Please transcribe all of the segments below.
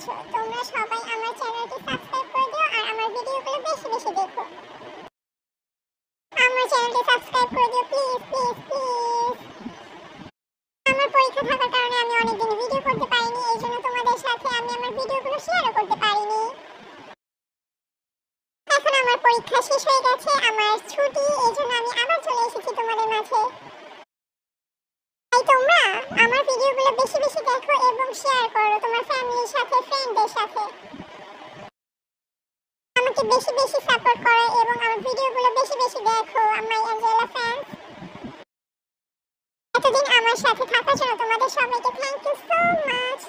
পেয়েছো। তোমরা সবাই আমার চ্যানেলটি সাবস্ক্রাইব করে দিও আর আমার ভিডিওগুলো বেশি বেশি দেখো। আমার চ্যানেলটি সাবস্ক্রাইব করে দিও প্লিজ প্লিজ প্লিজ। আমার পরীক্ষা থাকার কারণে আমি অনেকদিন ভিডিও করতে পারিনি, এইজন্য তোমাদের সাথে আমি আমার ভিডিওগুলো শেয়ারও করতে পারিনি। এখন আমার পরীক্ষা শেষ হয়ে গেছে, আমার ছুটি, এইজন্য আমি আবার চলে এসেছি তোমাদের মাঝে। তাই তোমরা আমার ভিডিওগুলো বেশি বেশি দেখো এবং শেয়ার করো তোমার ফ্যামিলির সাথে, ফ্রেন্ডদের সাথে। আমাকে বেশি বেশি সাপোর্ট করো এবং আমার ভিডিওগুলো বেশি বেশি দেখো আমার অ্যাঞ্জেলা ফ্যান্স। এতদিন আমার সাথে থাকার জন্য তোমাদের সবাইকে থ্যাংক ইউ সো মাচ।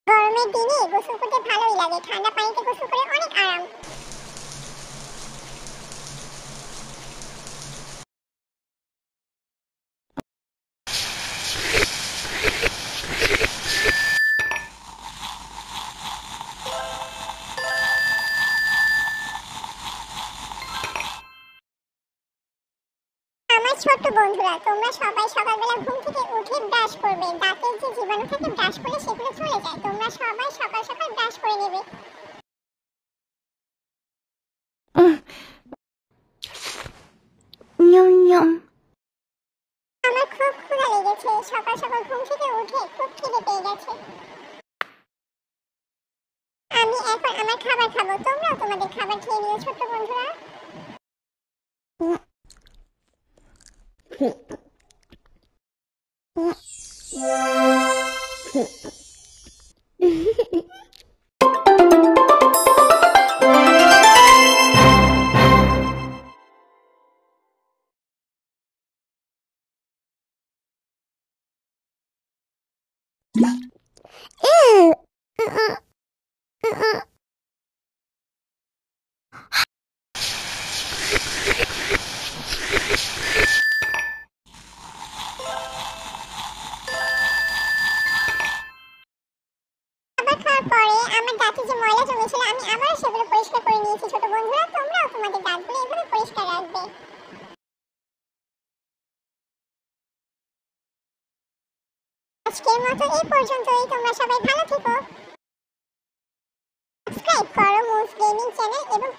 গরমের দিনে গোসল করতে ভালোই লাগে, ঠান্ডা পানিতে গোসল করে অনেক আরাম। আমার ছোট্ট বন্ধুরা, তোমরা সবাই সকালবেলা ঘুম থেকে উঠে ব্রাশ করবে। দাঁতের যে জীবাণু থাকে ব্রাশ করলে সেগুলো চলে যায়। তোমরা সবাই সকাল সকাল ব্রাশ করে নেবে। আমার খুব ক্ষুধা লেগেছে, সকাল সকাল ঘুম থেকে উঠে খুব খিদে পেয়ে গেছে। আমি এখন আমার খাবার খাবো, তোমরাও তোমাদের খাবার খেয়ে নিও ছোট্ট বন্ধুরা। পরে আমার দাঁতে যে ময়লা জমেছিল আমি আবার সেগুলো পরিষ্কার করে নিয়েছি ছোট বন্ধুরা। তোমরাও তোমাদের দাঁতগুলো এভাবে পরিষ্কার রাখবে। আজকের মতো এই পর্যন্তই। তোমরা সবাই ভালো থেকো। সাবস্ক্রাইব করো মুভ গেমিং চ্যানেল এবং